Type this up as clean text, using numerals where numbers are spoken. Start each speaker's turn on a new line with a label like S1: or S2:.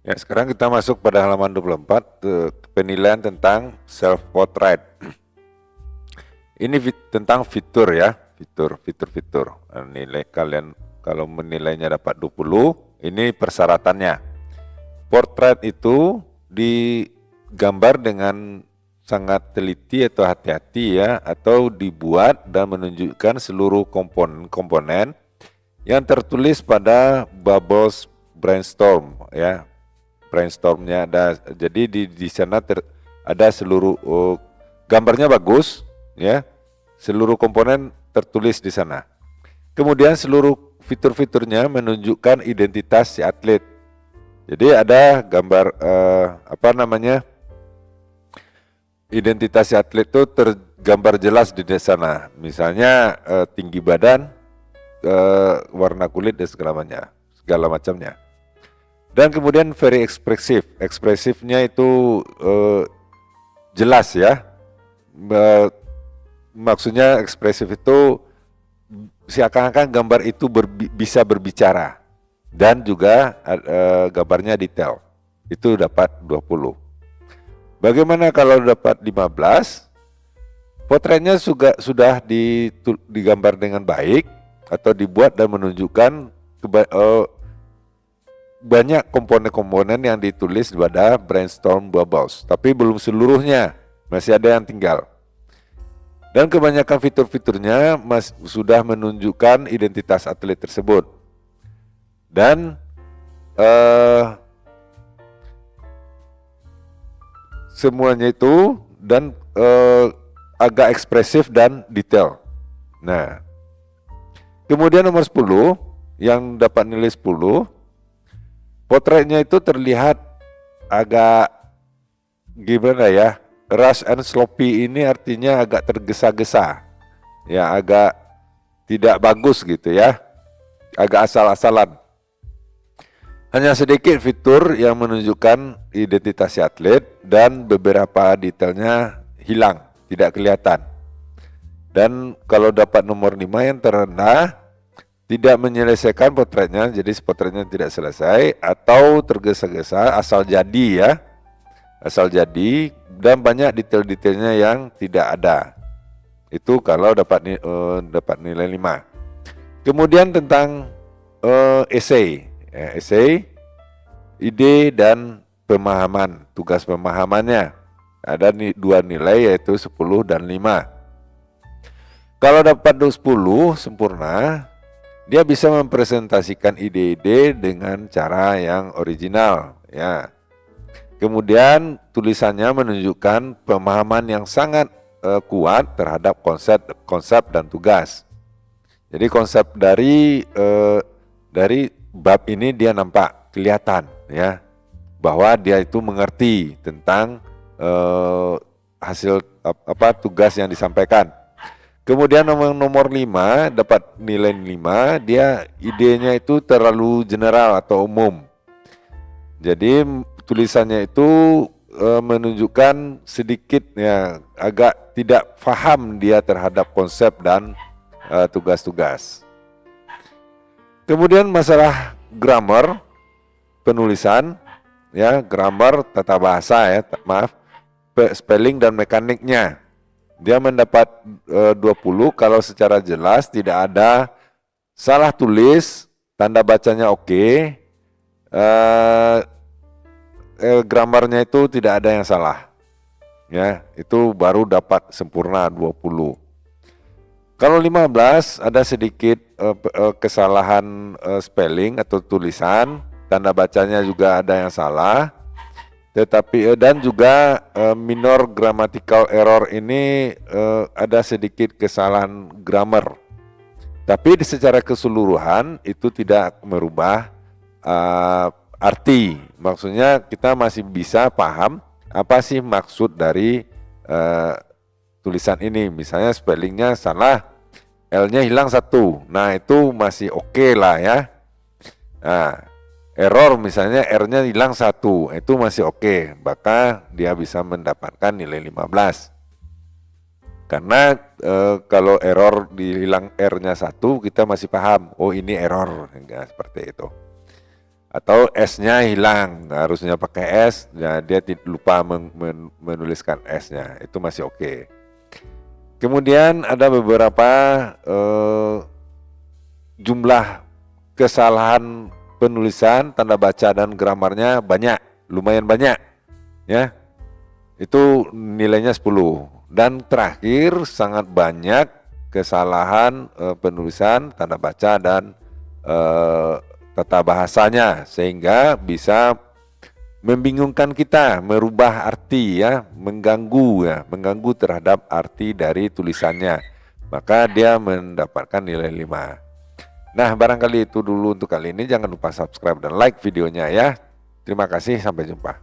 S1: Ya, sekarang kita masuk pada halaman 24, penilaian tentang self portrait. Ini tentang fitur ya, fitur. Nilai kalian kalau menilainya dapat 20, ini persyaratannya. Portrait itu digambar dengan sangat teliti atau hati-hati ya, atau dibuat dan menunjukkan seluruh komponen yang tertulis pada bubbles brainstorm ya. Brainstormnya ada, jadi di sana ada seluruh gambarnya bagus ya, seluruh komponen tertulis di sana. Kemudian seluruh fitur-fiturnya menunjukkan identitas si atlet. Jadi ada gambar identitas si atlet itu tergambar jelas di sana. Misalnya tinggi badan, warna kulit dan segala macamnya. Dan kemudian very ekspresif. Ekspresifnya itu jelas ya. Maksudnya ekspresif itu seakan-akan gambar itu bisa berbicara. Dan juga gambarnya detail. Itu dapat 20. Bagaimana kalau dapat 15? Potretnya sudah digambar dengan baik atau dibuat dan menunjukkan banyak komponen-komponen yang ditulis pada brainstorm bubbles, tapi belum seluruhnya, masih ada yang tinggal. Dan kebanyakan fitur-fiturnya sudah menunjukkan identitas atlet tersebut. Dan semuanya itu dan agak ekspresif dan detail. Nah, kemudian nomor 10 yang dapat nilai 10, potretnya itu terlihat agak gimana ya, rush and sloppy. Ini artinya agak tergesa-gesa ya, agak tidak bagus gitu ya, agak asal-asalan. Hanya sedikit fitur yang menunjukkan identitas si atlet dan beberapa detailnya hilang, tidak kelihatan. Dan kalau dapat nomor 5 yang terendah, tidak menyelesaikan potretnya, jadi potretnya tidak selesai atau tergesa-gesa, asal jadi ya, asal jadi, dan banyak detail-detailnya yang tidak ada. Itu kalau dapat nilai 5. Kemudian tentang essay, ide dan pemahaman, tugas pemahamannya ada dua nilai, yaitu 10 dan 5. Kalau dapat 10 sempurna, dia bisa mempresentasikan ide-ide dengan cara yang original ya. Kemudian tulisannya menunjukkan pemahaman yang sangat kuat terhadap konsep dan tugas. Jadi konsep dari bab ini dia nampak kelihatan ya, bahwa dia itu mengerti tentang hasil tugas yang disampaikan. Kemudian nomor 5 dapat nilai 5, dia idenya itu terlalu general atau umum. Jadi tulisannya itu menunjukkan sedikit ya, agak tidak paham dia terhadap konsep dan tugas-tugas. Kemudian masalah grammar, penulisan ya, grammar tata bahasa ya, spelling dan mekaniknya. Dia mendapat 20 kalau secara jelas tidak ada salah tulis, tanda bacanya oke, gramarnya itu tidak ada yang salah. Ya, itu baru dapat sempurna 20. Kalau 15 ada sedikit kesalahan spelling atau tulisan, tanda bacanya juga ada yang salah. Tetapi dan juga minor grammatical error ini ada sedikit kesalahan grammar. Tapi secara keseluruhan itu tidak merubah arti. Maksudnya kita masih bisa paham apa sih maksud dari tulisan ini. Misalnya spellingnya salah, L-nya hilang 1. Nah itu masih oke lah ya. Nah, error misalnya R-nya hilang 1, itu masih oke, maka dia bisa mendapatkan nilai 15. Karena kalau error hilang R-nya 1, kita masih paham, oh ini error, enggak seperti itu. atau S-nya hilang, nah, harusnya pakai S, nah dia lupa menuliskan S-nya, itu masih oke. Kemudian ada beberapa jumlah kesalahan penulisan, tanda baca dan gramarnya banyak, lumayan banyak ya. Itu nilainya 10. Dan terakhir sangat banyak kesalahan penulisan, tanda baca dan tata bahasanya, sehingga bisa membingungkan kita, merubah arti ya, mengganggu terhadap arti dari tulisannya. Maka dia mendapatkan nilai 5. Nah, barangkali itu dulu untuk kali ini. Jangan lupa subscribe dan like videonya ya. Terima kasih, sampai jumpa.